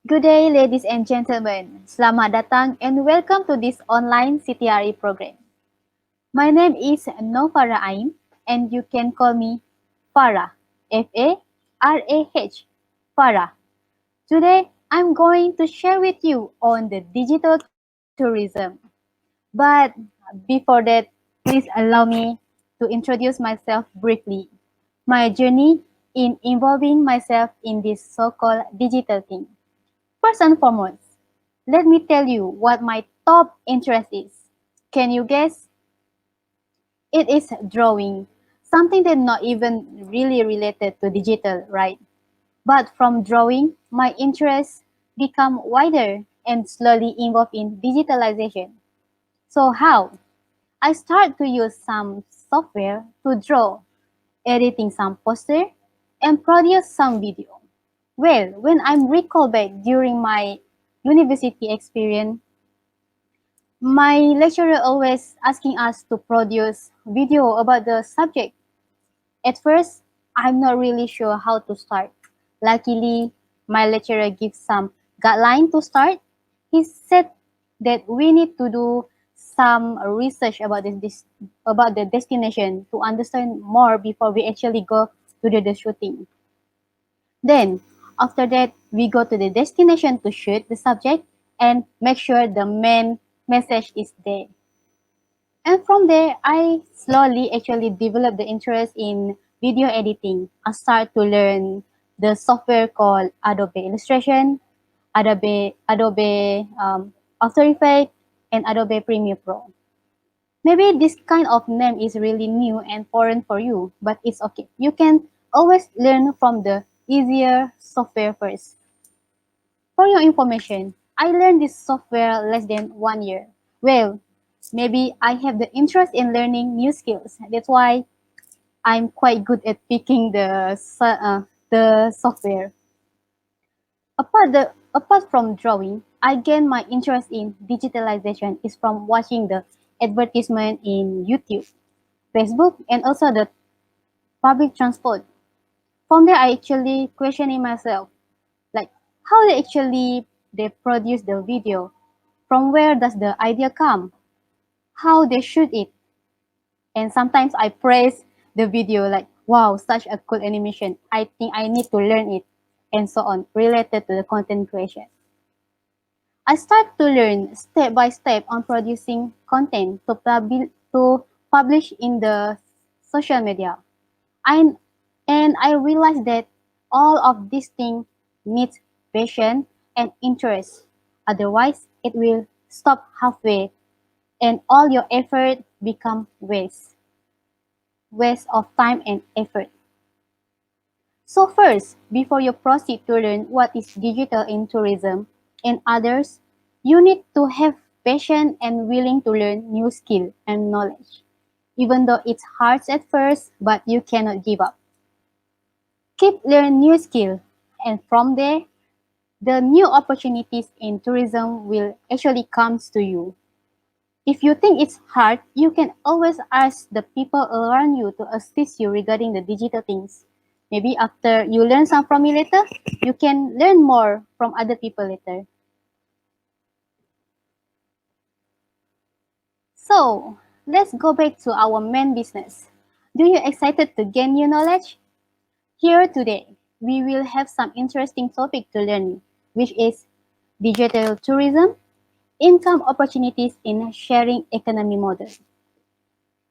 Good day, ladies and gentlemen. Selamat datang and welcome to this online CTRE program. My name is Farah Aim and you can call me Farah. Farah. Farah. Today, I'm going to share with you on the digital tourism. But before that, please allow me to introduce myself briefly. My journey in involving myself in this so-called digital thing. First and foremost, let me tell you what my top interest is. Can you guess? It is drawing. Something that not even really related to digital, right? But from drawing, my interests become wider and slowly involved in digitalization. So how? I start to use some software to draw, editing some poster, and produce some video. Well, when I'm recalled back during my university experience, my lecturer always asking us to produce video about the subject. At first, I'm not really sure how to start. Luckily, my lecturer gives some guideline to start. He said that we need to do some research about about the destination to understand more before we actually go to the shooting. Then, after that, we go to the destination to shoot the subject and make sure the main message is there. And from there, I slowly actually developed the interest in video editing. I start to learn the software called Adobe Illustration, Adobe After Effects, and Adobe Premiere Pro. Maybe this kind of name is really new and foreign for you, but it's okay. You can always learn from the easier software first. For your information, I learned this software less than 1 year. Well, maybe I have the interest in learning new skills. That's why I'm quite good at picking the software. Apart from drawing, I gained my interest in digitalization is from watching the advertisement in YouTube, Facebook, and also the public transport. From there, I actually questioning myself, like how they produce the video, from where does the idea come, how they shoot it, and sometimes I praise the video like, wow, such a cool animation. I think I need to learn it, and so on, related to the content creation. I start to learn step by step on producing content to publish in the social media. I and I realized that all of these things need patience and interest. Otherwise, it will stop halfway and all your effort become waste of time and effort. So first, before you proceed to learn what is digital in tourism and others, you need to have patience and willing to learn new skill and knowledge. Even though it's hard at first, but you cannot give up. Keep learning new skill, and from there, the new opportunities in tourism will actually comes to you. If you think it's hard, you can always ask the people around you to assist you regarding the digital things. Maybe after you learn some from me later, you can learn more from other people later. So, let's go back to our main business. Do you excited to gain new knowledge? Here today, we will have some interesting topic to learn, which is digital tourism, income opportunities in sharing economy model.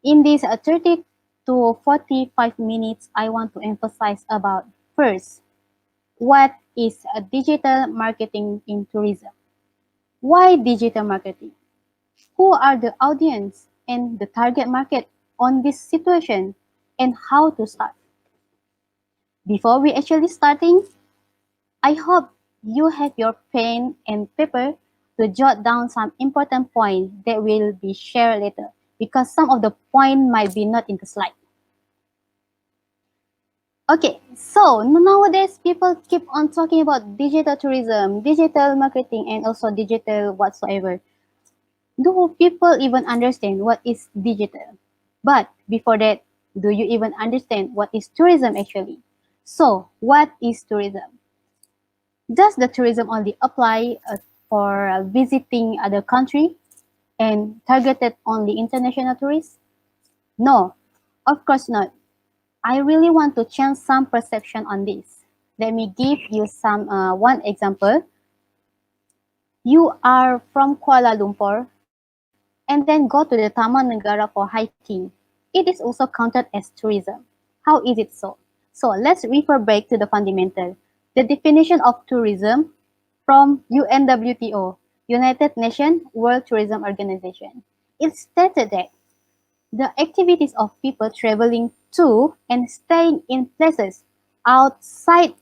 In these 30 to 45 minutes, I want to emphasize about first, what is a digital marketing in tourism? Why digital marketing? Who are the audience and the target market on this situation and how to start? Before we actually starting, I hope you have your pen and paper to jot down some important points that will be shared later because some of the point might be not in the slide. Okay, so nowadays people keep on talking about digital tourism, digital marketing, and also digital whatsoever. Do people even understand what is digital? But before that, do you even understand what is tourism actually? So, what is tourism? Does the tourism only apply for visiting other country and targeted only international tourists? No, of course not. I really want to change some perception on this. Let me give you some one example. You are from Kuala Lumpur and then go to the Taman Negara for hiking. It is also counted as tourism. How is it so? So let's refer back to the fundamental. The definition of tourism from UNWTO, United Nations World Tourism Organization. It stated that the activities of people traveling to and staying in places outside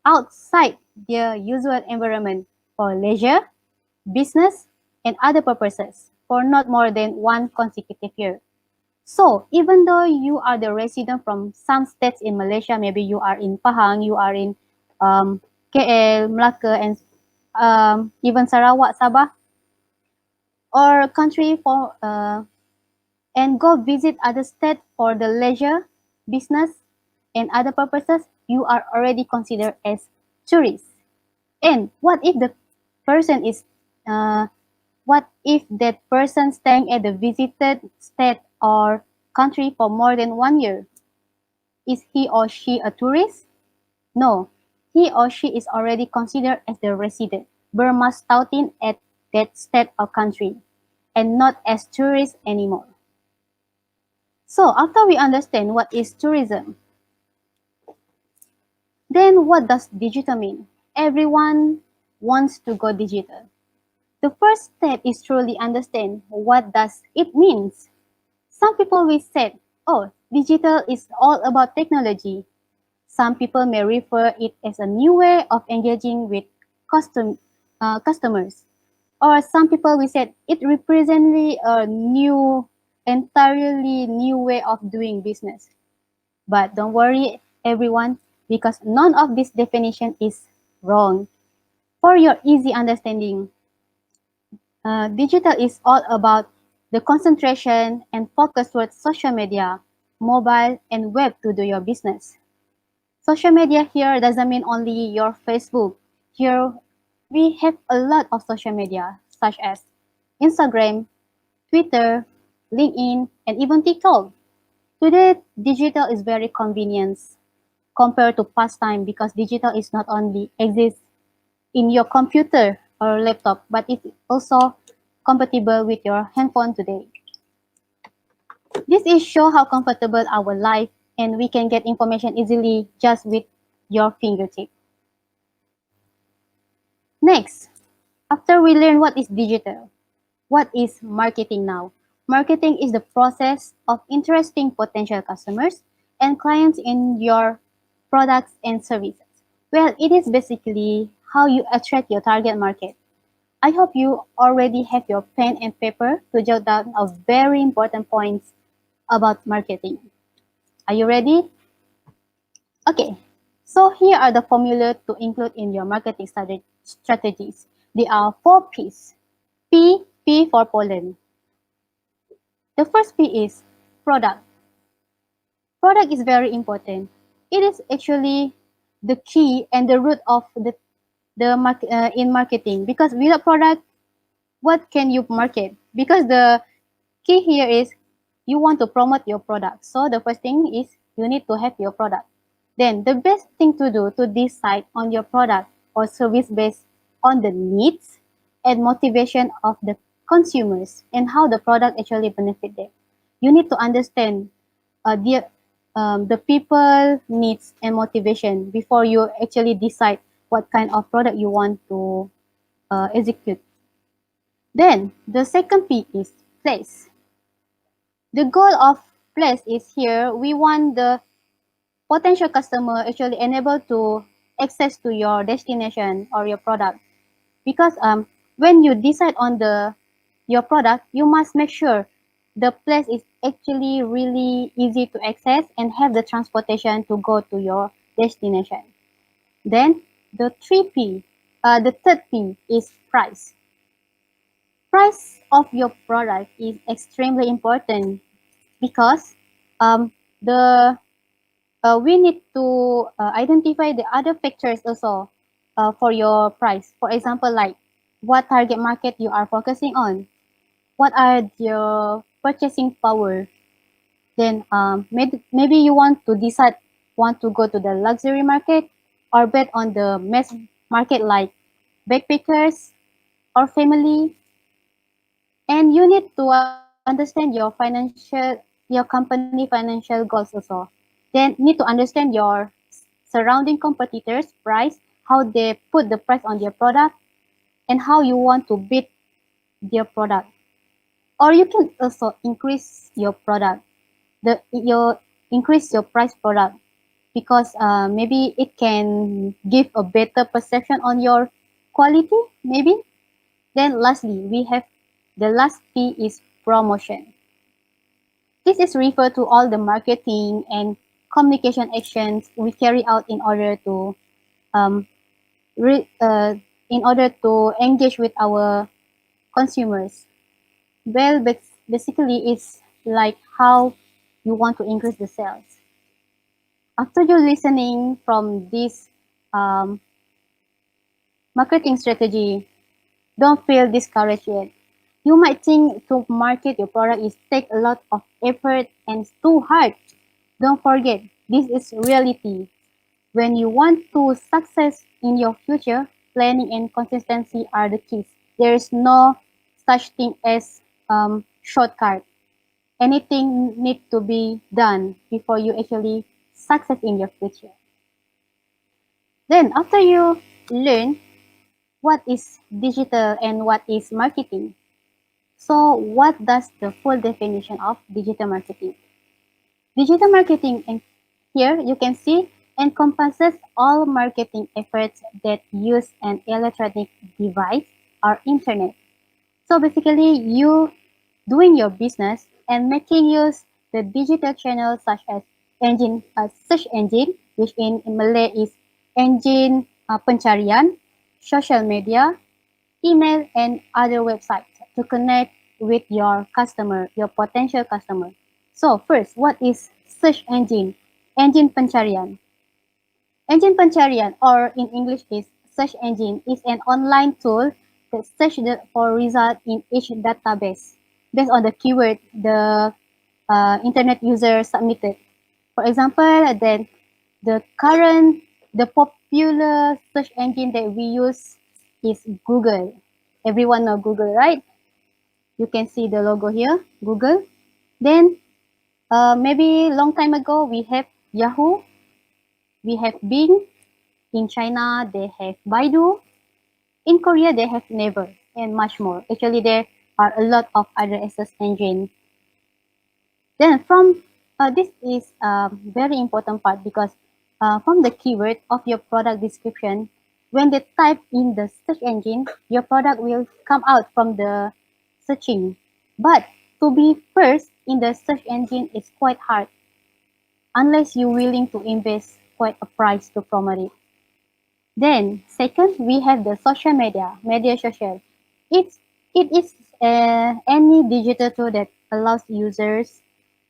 outside their usual environment for leisure, business, and other purposes for not more than one consecutive year. So even though you are the resident from some states in Malaysia, maybe you are in Pahang, you are in KL, Melaka, and even Sarawak, Sabah, or country for and go visit other states for the leisure, business, and other purposes, you are already considered as tourists. And person is uh, what if that person staying at the visited state or country for more than 1 year? Is he or she a tourist? No, he or she is already considered as the resident, Burma starting at that state or country, and not as tourist anymore. So after we understand what is tourism, then what does digital mean? Everyone wants to go digital. The first step is truly understand what does it means. Some people will say, oh, digital is all about technology. Some people may refer it as a new way of engaging with customers. Or some people will say it represents a entirely new way of doing business. But don't worry, everyone, because none of this definition is wrong. For your easy understanding, digital is all about the concentration and focus towards social media, mobile, and web to do your business. Social media here doesn't mean only your Facebook. Here, we have a lot of social media, such as Instagram, Twitter, LinkedIn, and even TikTok. Today, digital is very convenient compared to past time because digital is not only exists in your computer or laptop, but it also compatible with your handphone today. This is show how comfortable our life and we can get information easily just with your fingertip. Next, after we learn what is digital, what is marketing now? Marketing is the process of interesting potential customers and clients in your products and services. Well, it is basically how you attract your target market. I hope you already have your pen and paper to jot down a very important points about marketing. Are you ready? Okay, so here are the formula to include in your marketing strategies. There are 4 P's. P for Poland. The first P is product. Product is very important. It is actually the key and the root of in marketing because without product, what can you market? Because the key here is you want to promote your product. So the first thing is you need to have your product. Then the best thing to do to decide on your product or service based on the needs and motivation of the consumers and how the product actually benefit them. You need to understand the people needs and motivation before you actually decide what kind of product you want to execute. Then the second P is place. The goal of place is here we want the potential customer actually enable to access to your destination or your product because when you decide on the your product you must make sure the place is actually really easy to access and have the transportation to go to your destination. Then the third P is price. Price of your product is extremely important because the we need to identify the other factors also for your price. For example, like what target market you are focusing on, what are your purchasing power. Then maybe you want to decide want to go to the luxury market or bet on the mass market like backpackers or family. And you need to understand your company financial goals also. Then need to understand your surrounding competitors price, how they put the price on their product, and how you want to beat their product. Or you can also increase your product, your increase your price product, because maybe it can give a better perception on your quality maybe. Then lastly, we have the last P is promotion. This is referred to all the marketing and communication actions we carry out um, re, uh, in order to engage with our consumers. Well, but basically, it's like how you want to increase the sales. After you listening from this um, marketing strategy, don't feel discouraged yet. You might think to market your product is take a lot of effort and it's too hard. Don't forget, this is reality. When you want to success in your future, planning and consistency are the keys. There is no such thing as shortcut. Anything need to be done before you actually success in your future. Then after you learn what is digital and what is marketing, so what does the full definition of digital marketing? Digital marketing, and here you can see, encompasses all marketing efforts that use an electronic device or internet. So basically, you doing your business and making use the digital channels such as search engine, which in Malay is engine pencarian, social media, email, and other websites to connect with your customer, your potential customer. So first, what is search engine? Engine pencarian. Engine pencarian, or in English is search engine, is an online tool that search for result in each database based on the keyword the internet user submitted. For example, then the popular search engine that we use is Google. Everyone know Google, right? You can see the logo here, Google. Then maybe long time ago we have Yahoo, we have Bing. In China they have Baidu. In Korea they have Naver and much more. Actually, there are a lot of other search engines. Then from this is a very important part because from the keyword of your product description, when they type in the search engine, your product will come out from the searching. But to be first in the search engine is quite hard unless you're willing to invest quite a price to promote it. Then second, we have the social media, media social. It's it is any digital tool that allows users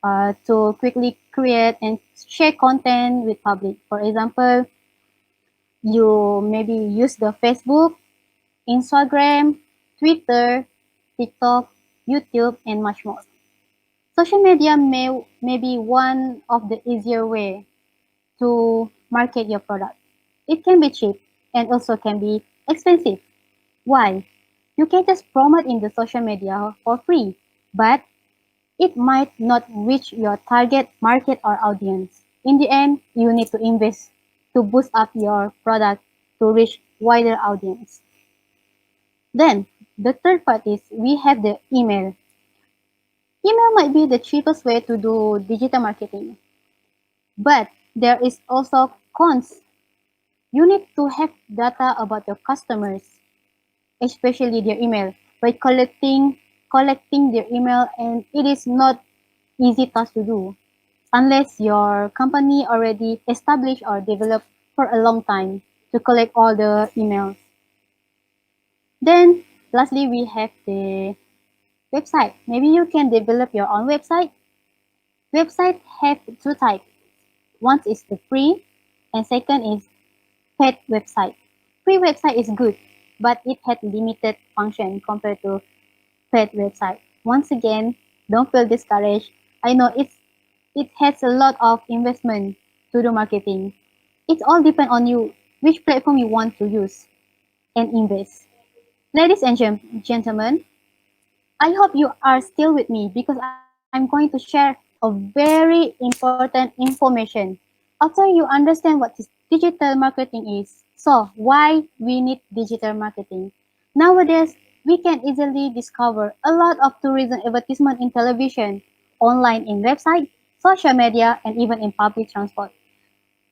to quickly create and share content with public. For example, you maybe use the Facebook, Instagram, Twitter, TikTok, YouTube, and much more. Social media may be one of the easier way to market your product. It can be cheap and also can be expensive. Why? You can just promote in the social media for free, but it might not reach your target market or audience. In the end, you need to invest to boost up your product to reach wider audience. Then, the third part is we have the email. Email might be the cheapest way to do digital marketing, but there is also cons. You need to have data about your customers, especially their email, by collecting their email, and it is not easy task to do unless your company already established or developed for a long time to collect all the emails. Then lastly, we have the website. Maybe you can develop your own website. Website have two types. One is the free and second is paid website. free website is good, but it had limited function compared to paid website. Once again, don't feel discouraged. I know it has a lot of investment to do marketing. It all depends on you which platform you want to use and invest. Ladies and gentlemen, I hope you are still with me because I'm going to share a very important information. After you understand what digital marketing is, so why we need digital marketing. Nowadays, we can easily discover a lot of tourism advertisement in television, online in website, social media, and even in public transport.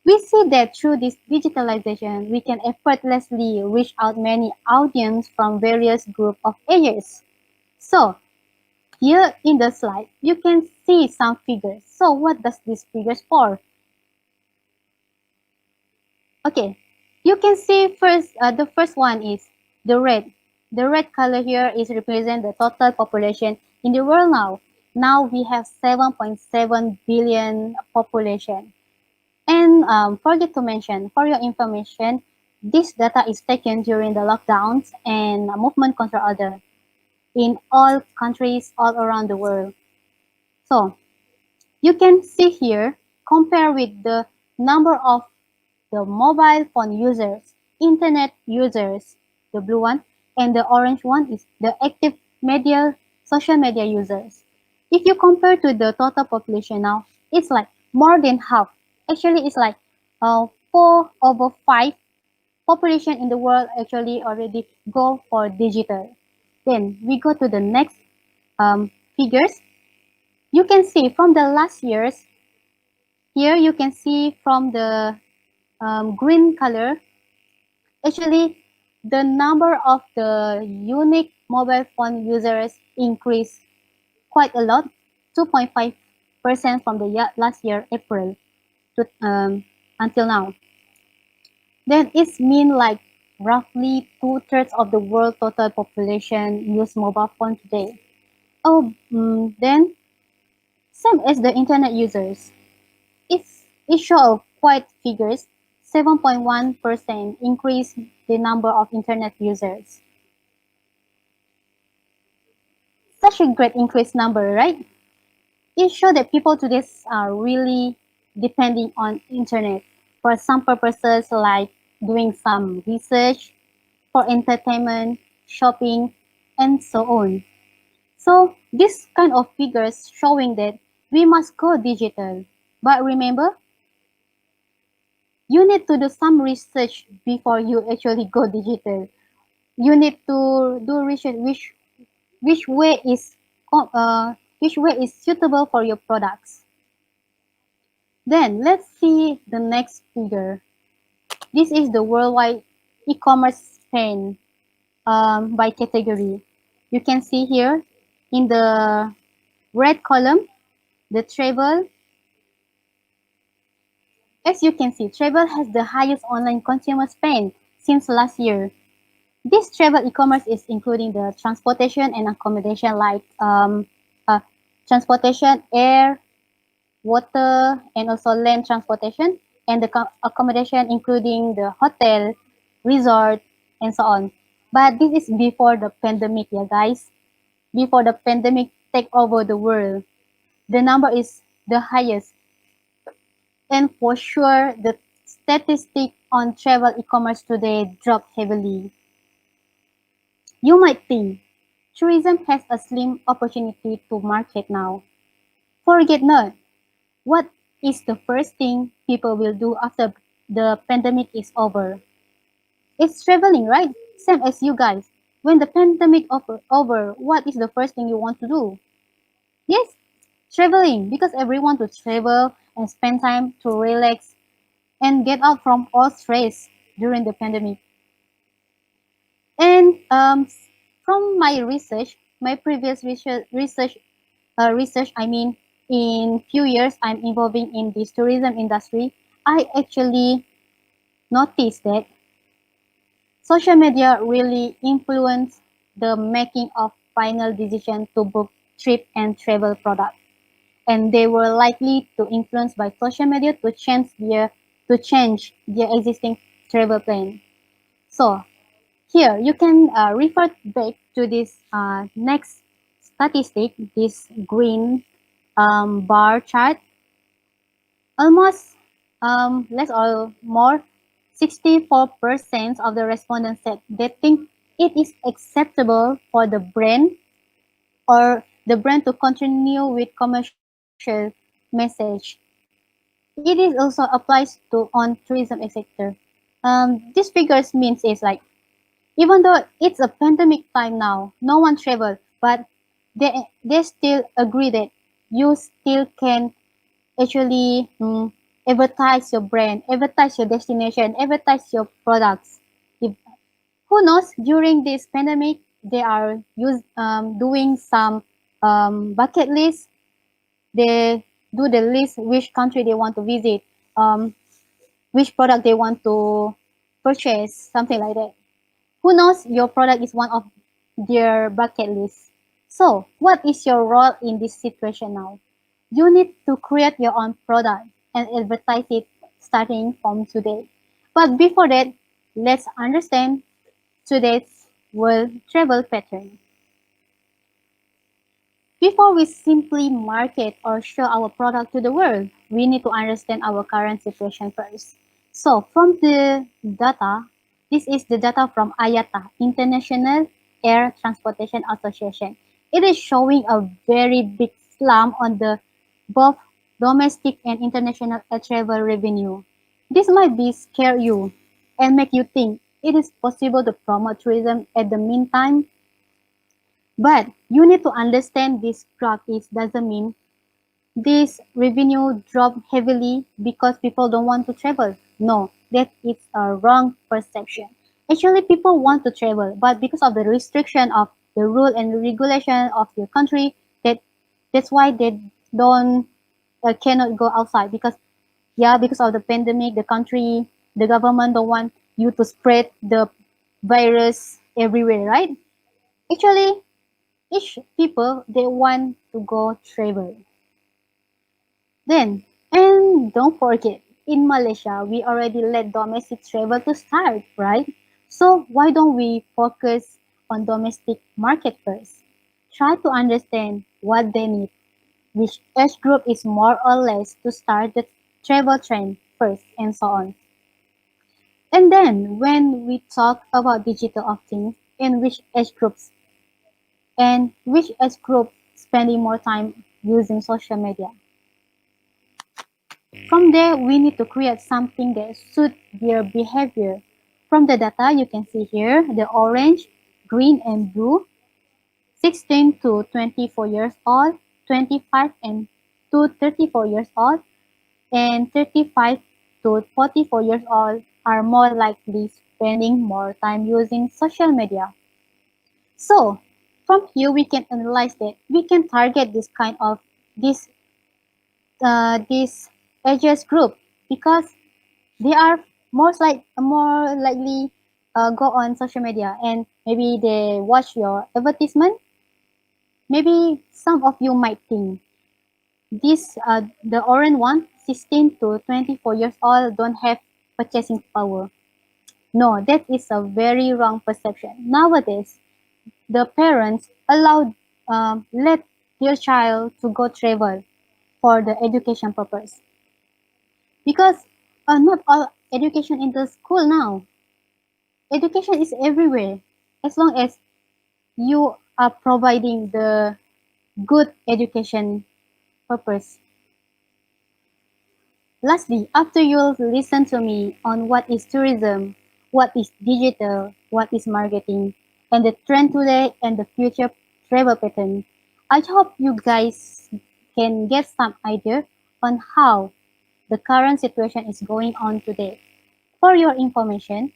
We see that through this digitalization, we can effortlessly reach out many audience from various group of ages. So, here in the slide, you can see some figures. So what does these figures for? Okay, you can see first, the first one is the red. The red color here is represent the total population in the world now. Now we have 7.7 billion population. And forget to mention, for your information, this data is taken during the lockdowns and movement control order in all countries all around the world. So you can see here, compare with the number of the mobile phone users, internet users, the blue one, and the orange one is the active media, social media users. If you compare to the total population now, it's like more than half. Actually, it's like 4/5 population in the world actually already go for digital. Then we go to the next figures. You can see from the last years, here you can see from the green color, actually the number of the unique mobile phone users increased quite a lot, 2.5% from the last year, April, to, until now. Then it's mean like roughly two-thirds of the world total population use mobile phone today. Oh, then same as the internet users. It shows quite figures, 7.1% increase the number of internet users. Such a great increase number, right? It shows that people today are really depending on internet for some purposes like doing some research, for entertainment, shopping, and so on. So this kind of figures showing that we must go digital. But remember, you need to do some research before you actually go digital. You need to do research which way is which way is suitable for your products. Then let's see the next figure. This is the worldwide e-commerce spend by category. You can see here in the red column the travel. As you can see, travel has the highest online consumer spend since last year. This travel e-commerce is including the transportation and accommodation like transportation, air, water, and also land transportation, and the accommodation including the hotel, resort, and so on. But this is before the pandemic, yeah, guys. Before the pandemic take over the world, the number is the highest, and for sure, the statistic on travel e-commerce today dropped heavily. You might think tourism has a slim opportunity to market now. Forget not. What is the first thing people will do after the pandemic is over? It's traveling, right? Same as you guys. When the pandemic over, what is the first thing you want to do? Yes, traveling, because everyone to travel and spend time to relax and get out from all stress during the pandemic. And from my research, my previous research, I mean, in few years I'm involving in this tourism industry, I actually noticed that social media really influence the making of final decision to book trip and travel product. And they were likely to influence by social media to change their existing travel plan. So here you can refer back to this next statistic, this green bar chart. Almost less or more, 64% of the respondents said they think it is acceptable for the brand or the brand to continue with commercial message. It is also applies to on tourism sector. These figures means is like even though it's a pandemic time now, no one travel, but they still agree that you still can actually advertise your brand, advertise your destination, advertise your products. If, who knows, during this pandemic, they are doing some bucket list. They do the list which country they want to visit, um, which product they want to purchase, something like that. Who knows, your product is one of their bucket list. So, what is your role in this situation now? You need to create your own product and advertise it starting from today. But before that, let's understand today's world travel pattern. Before we simply market or show our product to the world, we need to understand our current situation first. So from the data, this is the data from IATA, International Air Transportation Association. It is showing a very big slump on the both domestic and international air travel revenue. This might be scare you and make you think it is possible to promote tourism at the meantime, but you need to understand this graph is doesn't mean this revenue drop heavily because people don't want to travel. No, that is a wrong perception. Actually, people want to travel, but because of the restriction of the rule and regulation of your country, that's why they don't cannot go outside because yeah, because of the pandemic, the country, the government don't want you to spread the virus everywhere, right? Actually, each people they want to go travel. Then, and don't forget, in Malaysia, we already let domestic travel to start, right? So why don't we focus on domestic market first? Try to understand what they need, which age group is more or less to start the travel trend first, and so on. And then when we talk about digital of things, in which age groups and which age group spending more time using social media. From there, we need to create something that suits their behavior. From the data, you can see here the orange, green, and blue, 16 to 24 years old, 25 and to 34 years old, and 35 to 44 years old are more likely spending more time using social media. So, from here, we can analyze that we can target this kind of this this ages group because they are more likely go on social media and maybe they watch your advertisement. Maybe some of you might think this the orange one, 16 to 24 years old, don't have purchasing power. No, that is a very wrong perception. Nowadays, the parents allow let their child to go travel for the education purpose because not all education in the school now. Education is everywhere as long as you are providing the good education purpose. Lastly, after you listen to me on what is tourism, what is digital, what is marketing, and the trend today and the future travel pattern, I hope you guys can get some idea on how the current situation is going on today. For your information,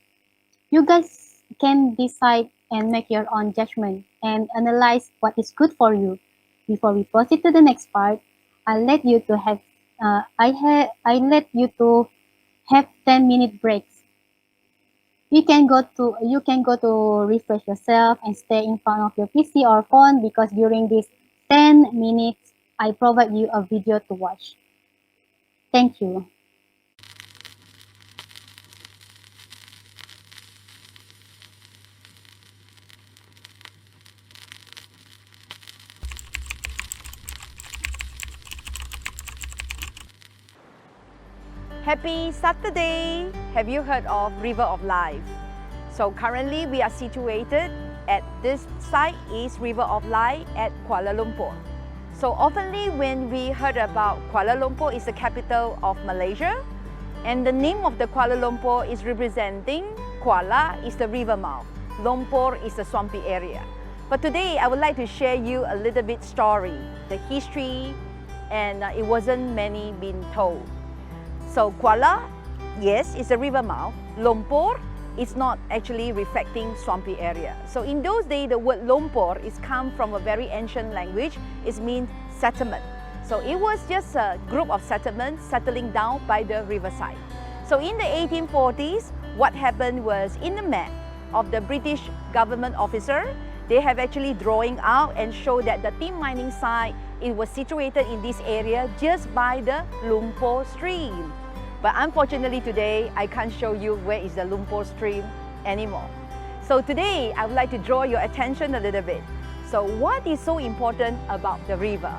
you guys can decide and make your own judgment and analyze what is good for you. Before we proceed to the next part, I'll let you to have I let you to have 10-minute breaks. You can go to refresh yourself and stay in front of your PC or phone because during these 10 minutes I provide you a video to watch. Thank you. Happy Saturday! Have you heard of River of Life? So currently we are situated at this site is River of Life at Kuala Lumpur. So oftenly when we heard about Kuala Lumpur is the capital of Malaysia, and the name of the Kuala Lumpur is representing Kuala is the river mouth, Lumpur is the swampy area. But today I would like to share you a little bit story, the history, and it wasn't many been told. So Kuala, yes, is a river mouth. Lumpur is not actually reflecting swampy area. So in those days, the word Lumpur is come from a very ancient language. It means settlement. So it was just a group of settlements settling down by the riverside. So in the 1840s, what happened was in the map of the British government officer, they have actually drawing out and show that the tin mining site, it was situated in this area just by the Lumpur stream. But unfortunately today, I can't show you where is the Lumpur stream anymore. So today, I would like to draw your attention a little bit. So what is so important about the river?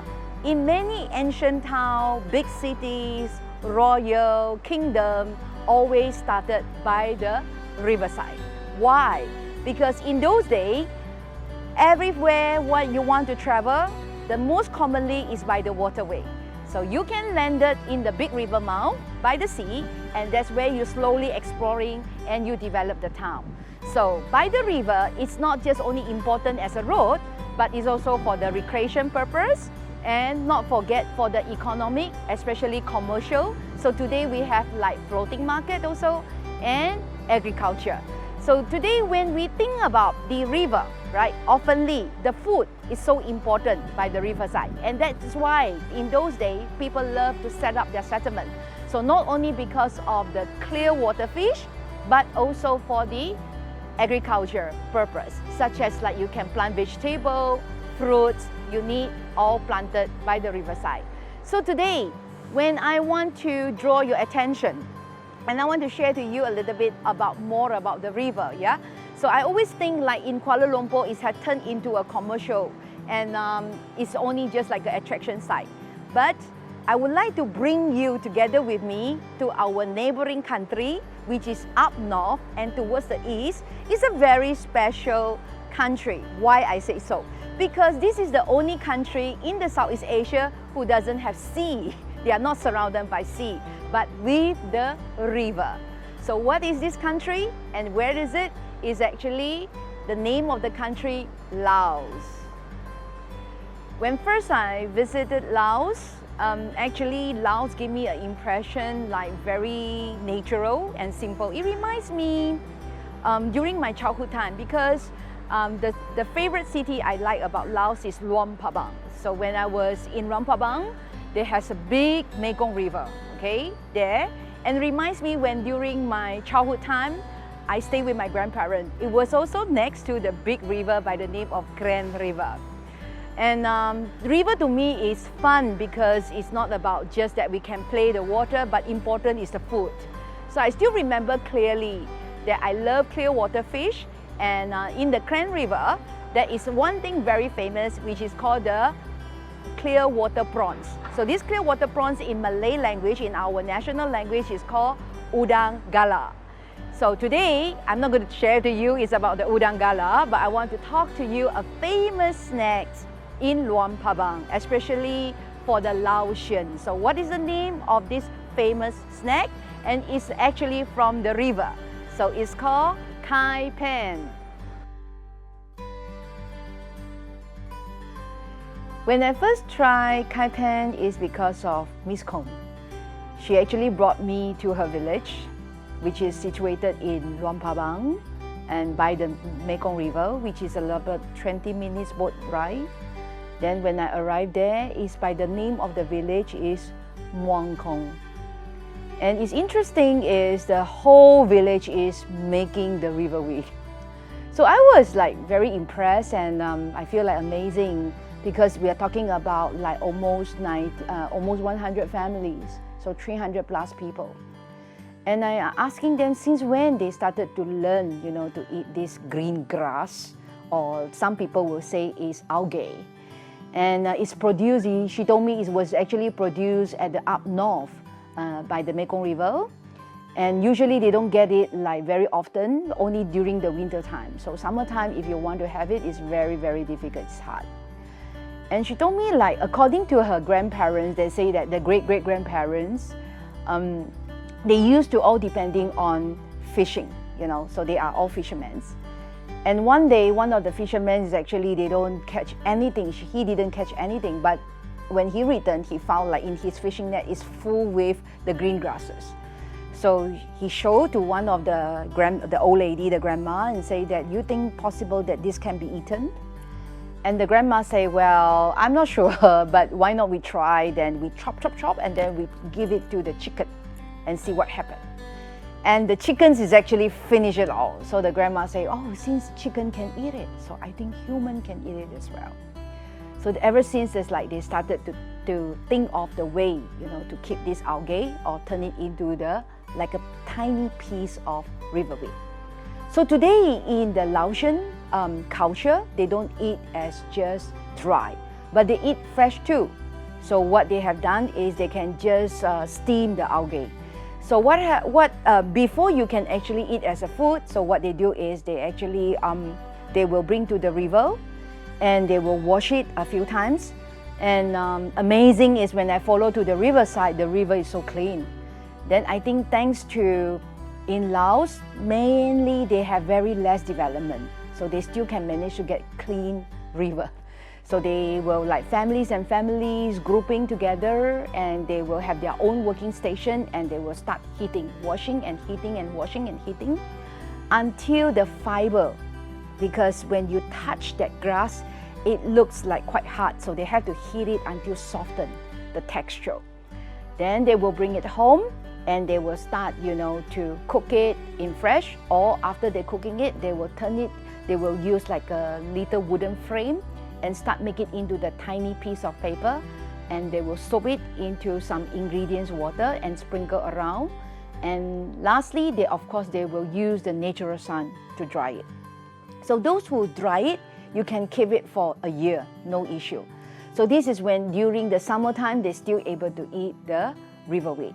In many ancient towns, big cities, royal kingdom, always started by the riverside. Why? Because in those days, everywhere what you want to travel, the most commonly is by the waterway. So you can land it in the big river mouth by the sea, and that's where you're slowly exploring and you develop the town. So by the river, it's not just only important as a road, but it's also for the recreation purpose, and not forget for the economic, especially commercial. So today we have like floating market also and agriculture. So today when we think about the river, right, oftenly the food is so important by the riverside, and that's why in those days people love to set up their settlement. So not only because of the clear water fish, but also for the agriculture purpose, such as like you can plant vegetable, fruits, you need all planted by the riverside. So today, when I want to draw your attention, and I want to share to you a little bit more about the river, yeah? So I always think like in Kuala Lumpur, it had turned into a commercial, and it's only just like an attraction site. But I would like to bring you together with me to our neighboring country, which is up north and towards the east. It's a very special country. Why I say so? Because this is the only country in the Southeast Asia who doesn't have sea. They are not surrounded by sea, but with the river. So what is this country and where is it? Is actually the name of the country, Laos. When first I visited Laos, actually Laos gave me an impression like very natural and simple. It reminds me during my childhood time, because the favorite city I like about Laos is Luang Prabang. So when I was in Luang Prabang, there has a big Mekong River, okay, there. And reminds me when during my childhood time, I stayed with my grandparents. It was also next to the big river by the name of Grand River. And river to me is fun because it's not about just that we can play the water, but important is the food. So I still remember clearly that I love clear water fish, and in the Grand River, there is one thing very famous which is called the clear water prawns. So this clear water prawns in Malay language, in our national language, is called udang gala. So today, I'm not going to share to you is about the udang gala, but I want to talk to you a famous snack in Luang Prabang, especially for the Laotians. So what is the name of this famous snack? And it's actually from the river. So it's called kai pan. When I first tried kai pan is because of Miss Kong. She actually brought me to her village, which is situated in Luang Prabang and by the Mekong River, which is about 20 minutes boat ride. Then when I arrived there, is by the name of the village is Muang Kong. And it's interesting is the whole village is making the river weed. So I was like very impressed, and I feel like amazing because we are talking about like almost 100 families, so 300 plus people. And I asking them since when they started to learn, you know, to eat this green grass, or some people will say is algae. And it's produced, she told me it was actually produced at the up north by the Mekong River. And usually they don't get it like very often, only during the winter time. So summertime, if you want to have it, is very, very difficult, it's hard. And she told me, like, according to her grandparents, they say that the great-great-grandparents, they used to all depending on fishing, you know, so they are all fishermen. And one day, one of the fishermen is actually, they don't catch anything. He didn't catch anything, but when he returned, he found like in his fishing net is full with the green grasses. So he showed to one of the old lady, the grandma, and say that, you think possible that this can be eaten? And the grandma say, well, I'm not sure, but why not we try? Then we chop, and then we give it to the chicken and see what happens. And the chickens is actually finish it all. So the grandma say, oh, since chicken can eat it, so I think human can eat it as well. So ever since, it's like they started to think of the way, you know, to keep this algae or turn it into like a tiny piece of river weed. So today in the Laotian culture, they don't eat as just dry, but they eat fresh too. So what they have done is they can just steam the algae. So before you can actually eat as a food, so what they do is they actually they will bring to the river and they will wash it a few times. And amazing is when I follow to the riverside, the river is so clean. Then I think thanks to in Laos, mainly they have very less development, so they still can manage to get clean river. So they will like families and families grouping together, and they will have their own working station, and they will start heating, washing and heating and washing and heating until the fiber, because when you touch that grass, it looks like quite hard, so they have to heat it until soften the texture. Then they will bring it home and they will start, you know, to cook it in fresh, or after they're cooking it, they will turn it, they will use like a little wooden frame and start making it into the tiny piece of paper, and they will soak it into some ingredients water and sprinkle around. And lastly, of course, they will use the natural sun to dry it. So those who dry it, you can keep it for a year, no issue. So this is when during the summertime, they're still able to eat the river weed.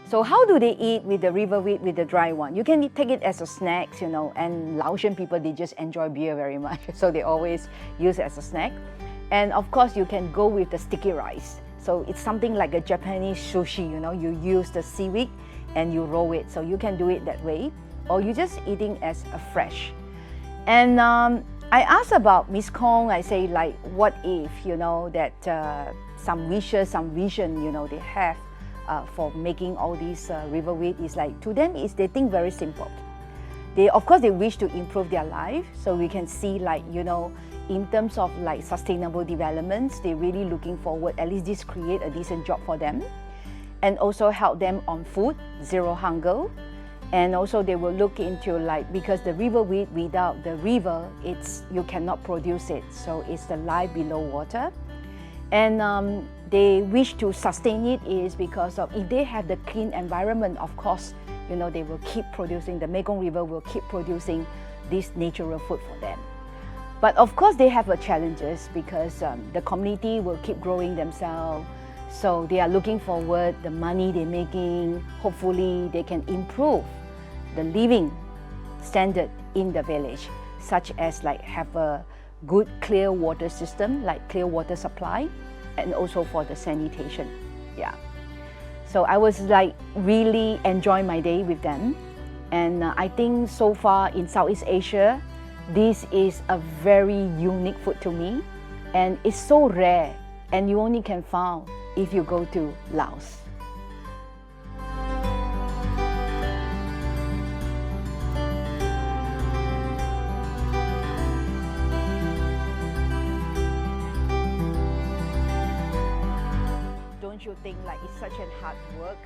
So how do they eat with the river weed, with the dry one? You can take it as a snack, you know, and Laotian people, they just enjoy beer very much. So they always use it as a snack. And of course, you can go with the sticky rice. So it's something like a Japanese sushi, you know, you use the seaweed and you roll it. So you can do it that way, or you just eating as a fresh. And I asked about Miss Kong, I say like, what if, you know, that some wishes, some vision, you know, they have for making all these river weed is like, to them is they think very simple. Of course, they wish to improve their life. So we can see like, you know, in terms of like sustainable developments, they're really looking forward, at least this create a decent job for them. And also help them on food, zero hunger. And also they will look into like, because the river weed, without the river, you cannot produce it. So it's the life below water. And they wish to sustain it is because of, if they have the clean environment, of course, you know, they will keep producing, the Mekong River will keep producing this natural food for them. But of course, they have challenges because the community will keep growing themselves. So they are looking forward, the money they're making, hopefully they can improve the living standard in the village, such as like have a good clear water system, like clear water supply, and also for the sanitation. Yeah. So I was like really enjoying my day with them. And I think so far in Southeast Asia, this is a very unique food to me. And it's so rare, and you only can find if you go to Laos. Don't you think like it's such a hard work?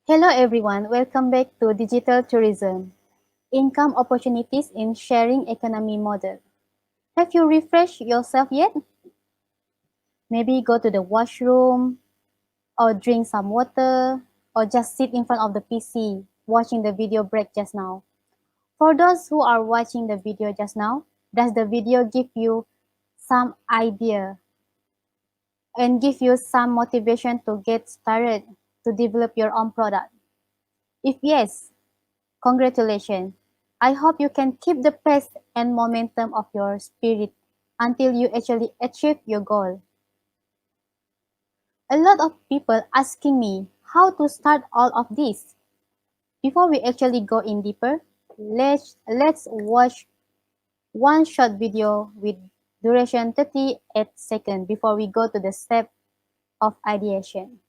Hello everyone, welcome back to Digital Tourism. Income opportunities in sharing economy model. Have you refreshed yourself yet? Maybe go to the washroom, or drink some water, or just sit in front of the PC watching the video break just now. For those who are watching the video just now, does the video give you some idea and give you some motivation to get started to develop your own product? If yes, congratulations. I hope you can keep the pace and momentum of your spirit until you actually achieve your goal. A lot of people asking me how to start all of this. Before we actually go in deeper, let's watch one short video with duration 38 seconds before we go to the step of ideation.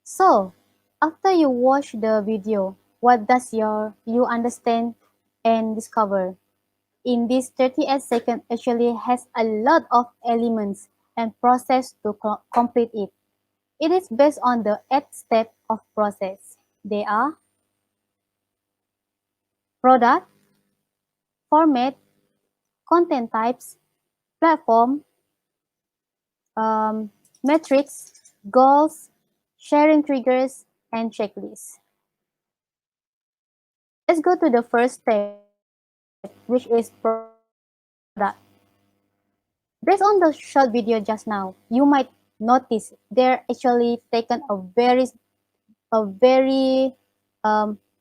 So, after you watch the video, what does you understand and discover? In this 38 second actually has a lot of elements and process to complete it. It is based on the 8 step of process. They are product, format, content types, platform, metrics, goals, sharing triggers, and checklists. Let's go to the first step, which is product. Based on the short video just now, you might notice they're actually taken a very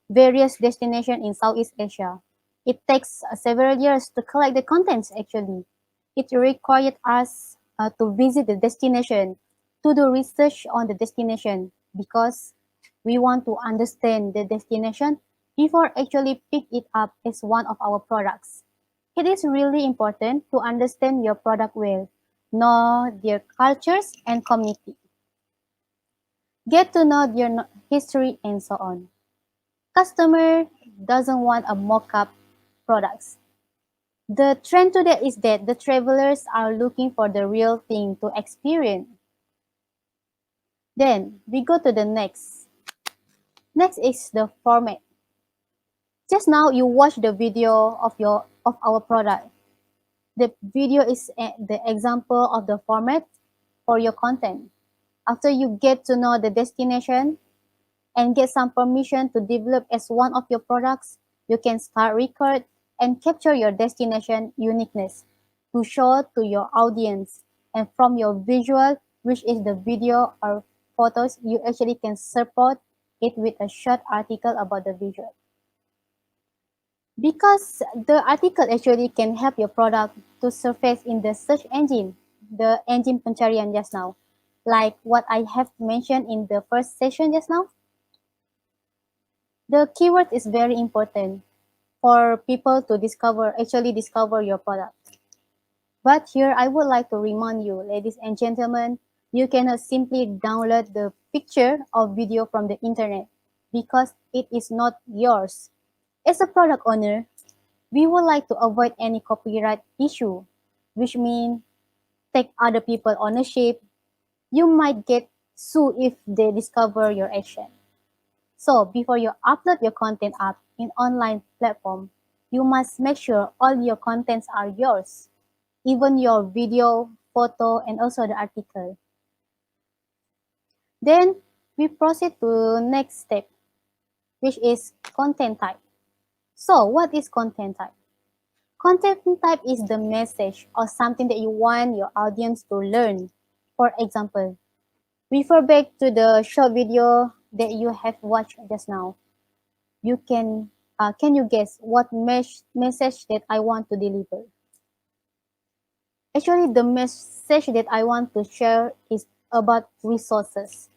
various destination in Southeast Asia. It takes several years to collect the contents actually. It required us to visit the destination, to do research on the destination because we want to understand the destination before actually pick it up as one of our products. It is really important to understand your product well, know their cultures and community, get to know their history and so on. Customer doesn't want a mock-up products. The trend today is that the travelers are looking for the real thing to experience. Then we go to the next. Next is the format. Just now you watch the video of our product. The video is the example of the format for your content. After you get to know the destination and get some permission to develop as one of your products, you can start record and capture your destination uniqueness to show to your audience. And from your visual, which is the video or photos, you actually can support it with a short article about the visual. Because the article actually can help your product to surface in the search engine, the engine pencarian just now, like what I have mentioned in the first session just now. The keyword is very important for people to actually discover your product. But here I would like to remind you, ladies and gentlemen, you cannot simply download the picture or video from the internet because it is not yours. As a product owner, we would like to avoid any copyright issue, which means take other people ownership. You might get sued if they discover your action. So before you upload your content app in online platform, you must make sure all your contents are yours, even your video, photo, and also the article. Then we proceed to next step, which is content type. So what is content type? Content type is the message or something that you want your audience to learn. For example, refer back to the short video that you have watched just now. You can you guess what message that I want to deliver? Actually, the message that I want to share is about resources.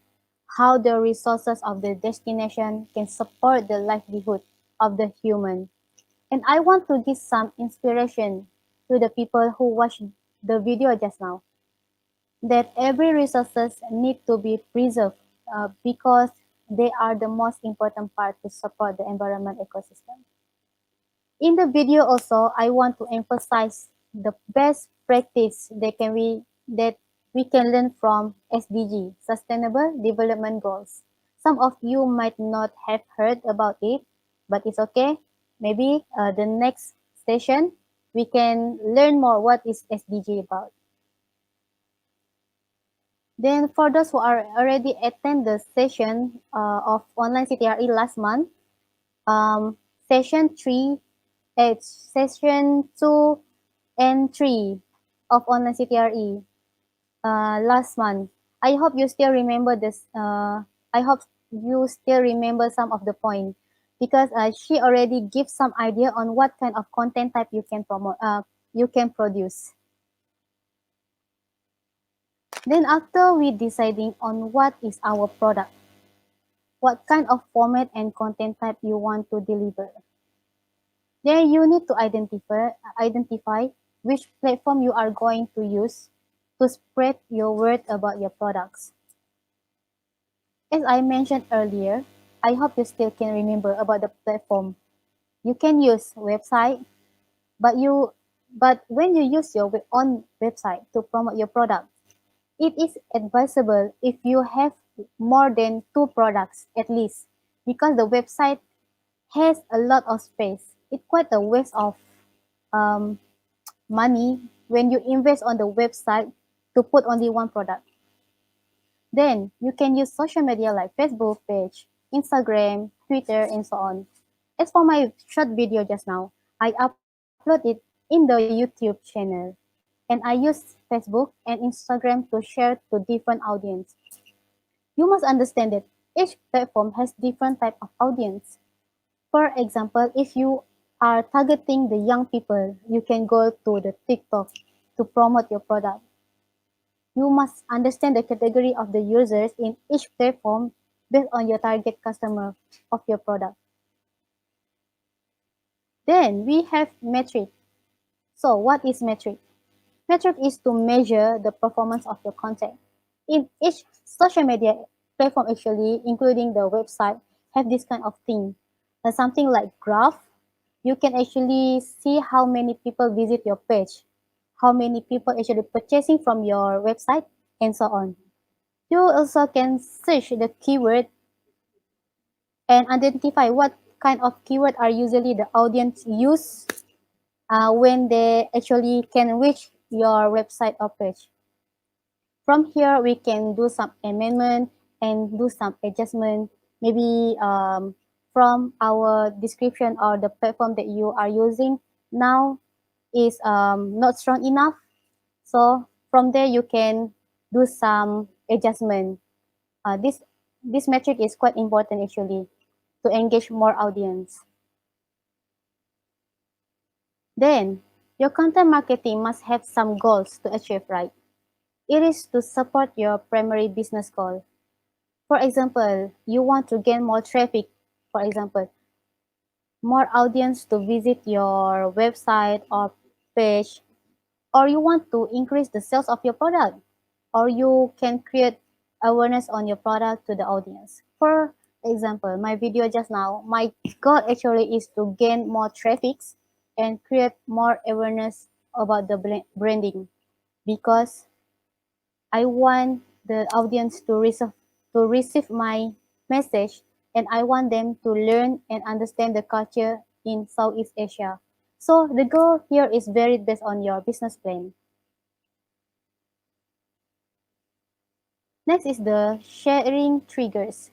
How the resources of the destination can support the livelihood of the human. And I want to give some inspiration to the people who watched the video just now that every resources need to be preserved because they are the most important part to support the environment ecosystem. In the video also, I want to emphasize the best practice that we can learn from SDG, Sustainable Development Goals. Some of you might not have heard about it, but it's okay. Maybe the next session we can learn more what is SDG about. Then for those who are already attend the session of online CTRE last month, um, session 3, session 2 and 3 of online CTRE last month. I hope you still remember this. I hope you still remember some of the point because she already gives some idea on what kind of content type you can promote, you can produce. Then after we deciding on what is our product, what kind of format and content type you want to deliver. Then you need to identify which platform you are going to use to spread your word about your products. As I mentioned earlier, I hope you still can remember about the platform. You can use website, but when you use your own website to promote your product, it is advisable if you have more than 2 products at least because the website has a lot of space. It's quite a waste of um, money when you invest on the website to put only one product. Then you can use social media like Facebook page, Instagram, Twitter, and so on. As for my short video just now, I upload it in the YouTube channel and I use Facebook and Instagram to share to different audience. You must understand that each platform has different type of audience. For example, if you are targeting the young people, you can go to the TikTok to promote your product. You must understand the category of the users in each platform based on your target customer of your product. Then we have metric. So what is metric? Metric is to measure the performance of your content. In each social media platform actually, including the website, have this kind of thing. Something like graph, you can actually see how many people visit your page, how many people actually purchasing from your website, and so on. You also can search the keyword and identify what kind of keyword are usually the audience use when they actually can reach your website or page. From here, we can do some amendment and do some adjustment. Maybe from our description or the platform that you are using now is not strong enough. So from there, you can do some adjustment. This metric is quite important actually to engage more audience. Then, your content marketing must have some goals to achieve, right? It is to support your primary business goal. For example, you want to gain more traffic, for example, more audience to visit your website or page, or you want to increase the sales of your product, or you can create awareness on your product to the audience. For example, my video just now, my goal actually is to gain more traffics and create more awareness about the branding because I want the audience to receive my message and I want them to learn and understand the culture in Southeast Asia. So the goal here is very based on your business plan. Next is the sharing triggers.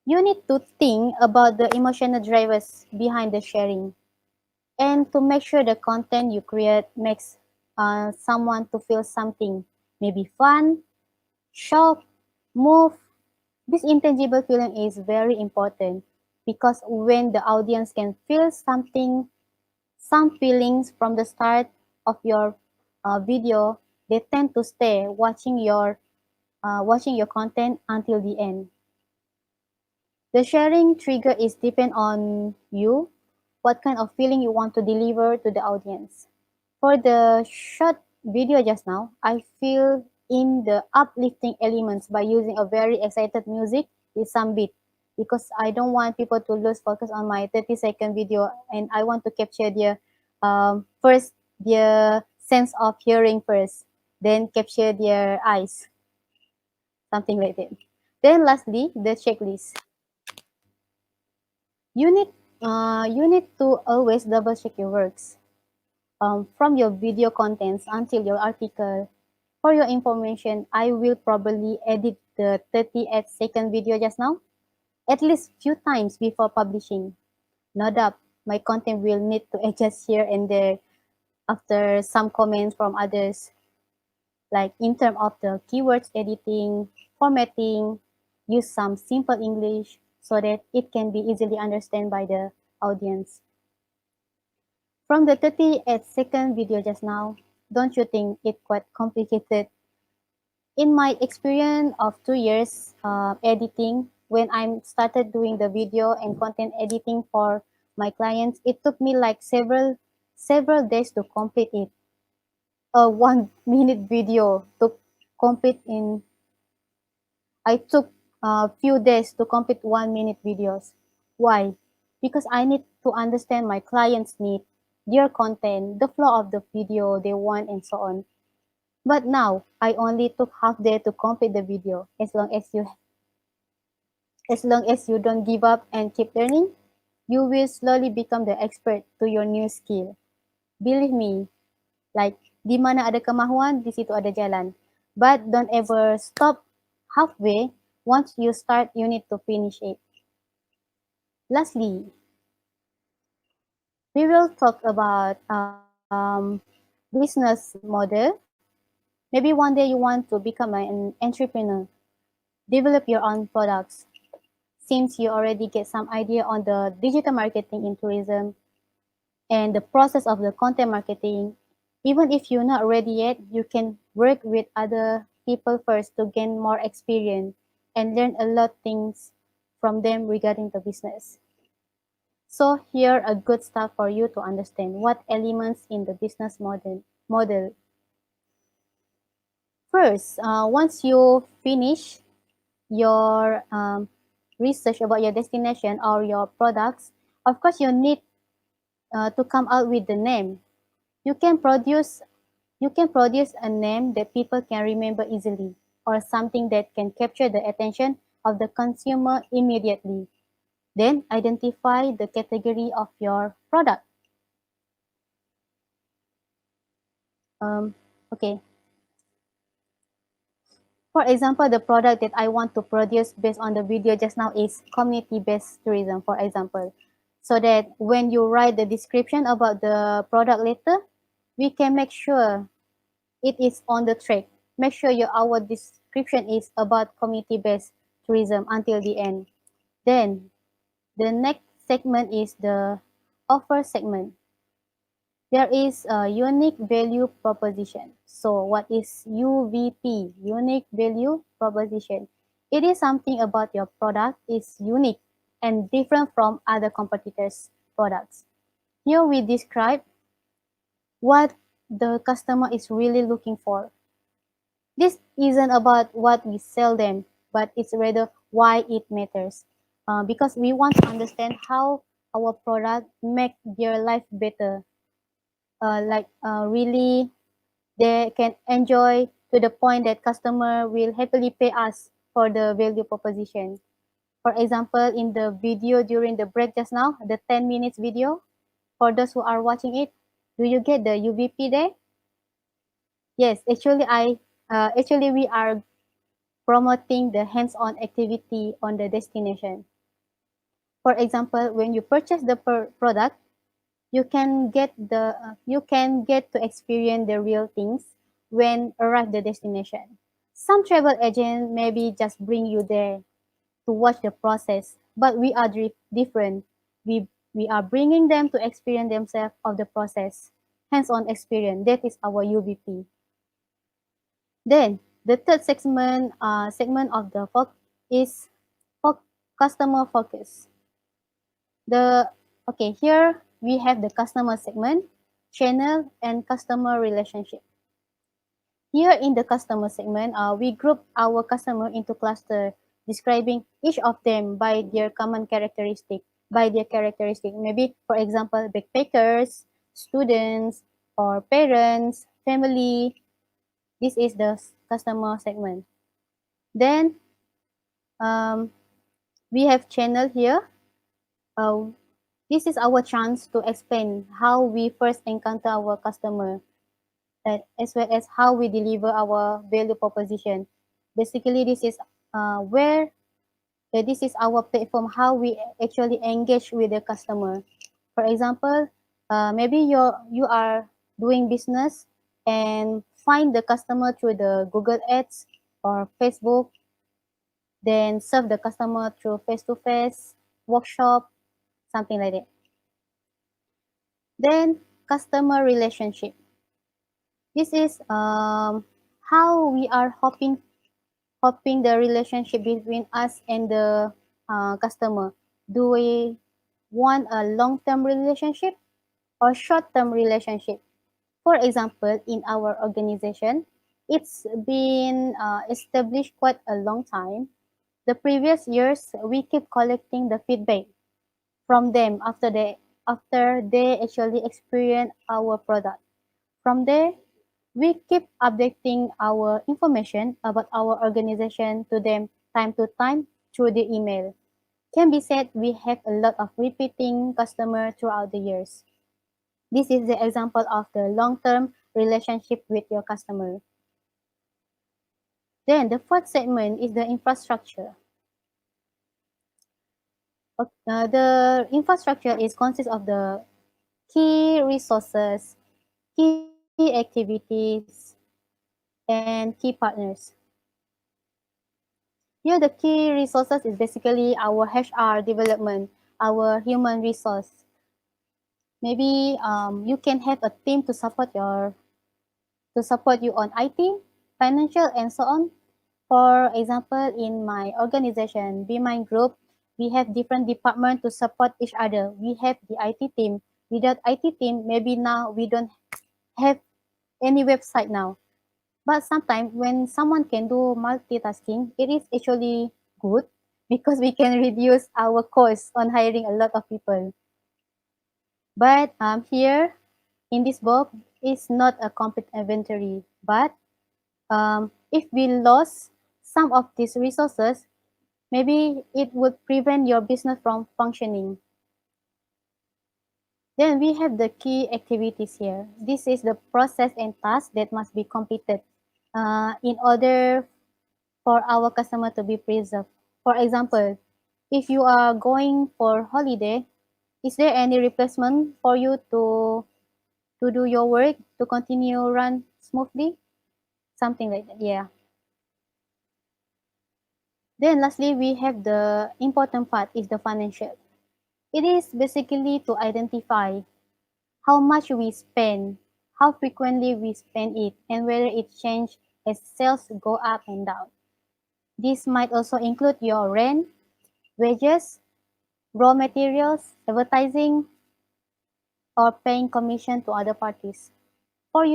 You need to think about the emotional drivers behind the sharing and to make sure the content you create makes someone to feel something, maybe fun, shock, move. This intangible feeling is very important because when the audience can feel something, some feelings from the start of your video, they tend to stay watching your content until the end. The sharing trigger is depend on you, what kind of feeling you want to deliver to the audience. For the short video just now, I feel in the uplifting elements by using a very excited music with some beat because I don't want people to lose focus on my 30-second video and I want to capture their first their sense of hearing first, then capture their eyes, something like that. Then lastly, the checklist. You need you need to always double check your works. From your video contents until your article. For your information, I will probably edit the 38-second video just now at least few times before publishing. No doubt, my content will need to adjust here and there after some comments from others, like in terms of the keywords editing, formatting, use some simple English so that it can be easily understood by the audience. From the 38-second video just now, don't you think it quite complicated? In my experience of 2 years editing, when I started doing the video and content editing for my clients, it took me like several days to complete it. A 1 minute video to complete in I took a few days to complete 1 minute videos. Why? Because I need to understand my client's need, their content, the flow of the video they want, and so on. But now I only took half day to complete the video. As long as you don't give up and keep learning, you will slowly become the expert to your new skill. Believe me, like di mana ada kemahuan, di situ ada jalan. But don't ever stop halfway. Once you start, you need to finish it. Lastly, we will talk about business model. Maybe one day you want to become an entrepreneur, develop your own products. Since you already get some idea on the digital marketing in tourism and the process of the content marketing, even if you're not ready yet, you can work with other people first to gain more experience and learn a lot things from them regarding the business. So here a good stuff for you to understand what elements in the business model. First, once you finish your research about your destination or your products, of course you need to come out with the name. You can produce you can produce a name that people can remember easily or something that can capture the attention of the consumer immediately. Then identify the category of your product. Um, okay. For example, the product that I want to produce based on the video just now is community-based tourism, for example. So that when you write the description about the product later, we can make sure it is on the track. Make sure our description is about community-based tourism until the end. Then the next segment is the offer segment. There is a unique value proposition. So what is UVP? Unique value proposition. It is something about your product is unique and different from other competitors' products. Here we describe what the customer is really looking for. This isn't about what we sell them, but it's rather why it matters. Because we want to understand how our product make their life better. Really, they can enjoy to the point that customer will happily pay us for the value proposition. For example, in the video during the break just now, the 10 minutes video, for those who are watching it, do you get the UVP there? Yes, actually we are promoting the hands-on activity on the destination. For example, when you purchase the product, you can get to experience the real things when arrive the destination. Some travel agent maybe just bring you there to watch the process, but we are different. We are bringing them to experience themselves of the process, hands-on experience. That is our UVP. Then the third segment of the is customer focus. The okay, here we have the customer segment. channel, and customer relationship. Here in the customer segment, we group our customer into cluster, describing each of them by their common characteristic. By their characteristic, maybe for example, backpackers, students, or parents, family. This is the customer segment. Then um, we have channel here. Uh, this is our chance to explain how we first encounter our customer, as well as how we deliver our value proposition. Basically, this is where this is our platform, how we actually engage with the customer. For example, maybe you are doing business and find the customer through the Google Ads or Facebook, then serve the customer through face-to-face workshop, something like that. Then customer relationship. This is how we are hoping the relationship between us and the customer. Do we want a long-term relationship or short-term relationship? For example, in our organization, it's been established quite a long time. The previous years, we keep collecting the feedback from them after they actually experience our product. From there, we keep updating our information about our organization to them time to time through the email. Can be said we have a lot of repeating customer throughout the years. This is the example of the long-term relationship with your customer. Then the fourth segment is the infrastructure. The infrastructure is consists of the key resources, key activities, and key partners. Here, the key resources is basically our HR development, our human resource. Maybe you can have a team to support you on IT, financial, and so on. For example, in my organization, Be Mine Group, we have different departments to support each other. We have the IT team. Without IT team, maybe now we don't have any website now. But sometimes when someone can do multitasking, it is actually good because we can reduce our cost on hiring a lot of people. But here in this book, it's not a complete inventory. But if we lost some of these resources, maybe it would prevent your business from functioning. Then we have the key activities here. This is the process and tasks that must be completed in order for our customer to be preserved. For example, if you are going for holiday, is there any replacement for you to do your work to continue run smoothly? Something like that, yeah. Then lastly, we have the important part is the financial. It is basically to identify how much we spend, how frequently we spend it, and whether it changes as sales go up and down. This might also include your rent, wages, raw materials, advertising, or paying commission to other parties. For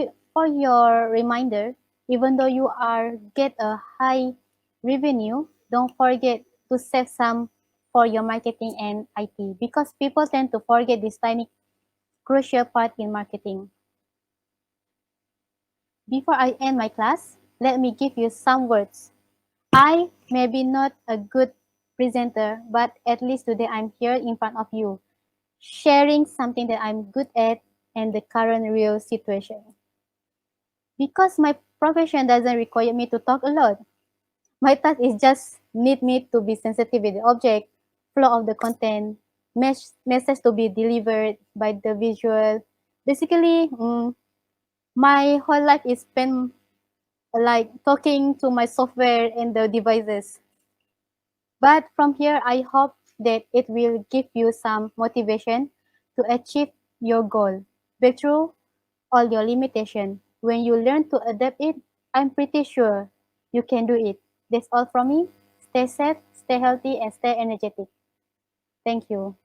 your reminder, even though you are get a high revenue, don't forget to save some for your marketing and IT because people tend to forget this tiny crucial part in marketing. Before I end my class, let me give you some words. I may be not a good presenter, but at least today I'm here in front of you, sharing something that I'm good at and the current real situation. Because my profession doesn't require me to talk a lot. My task is just need me to be sensitive with the object, flow of the content, message to be delivered by the visual. Basically, my whole life is spent like talking to my software and the devices. But from here, I hope that it will give you some motivation to achieve your goal. Break through all your limitation. When you learn to adapt it, I'm pretty sure you can do it. That's all from me. Stay safe, stay healthy, and stay energetic. Thank you.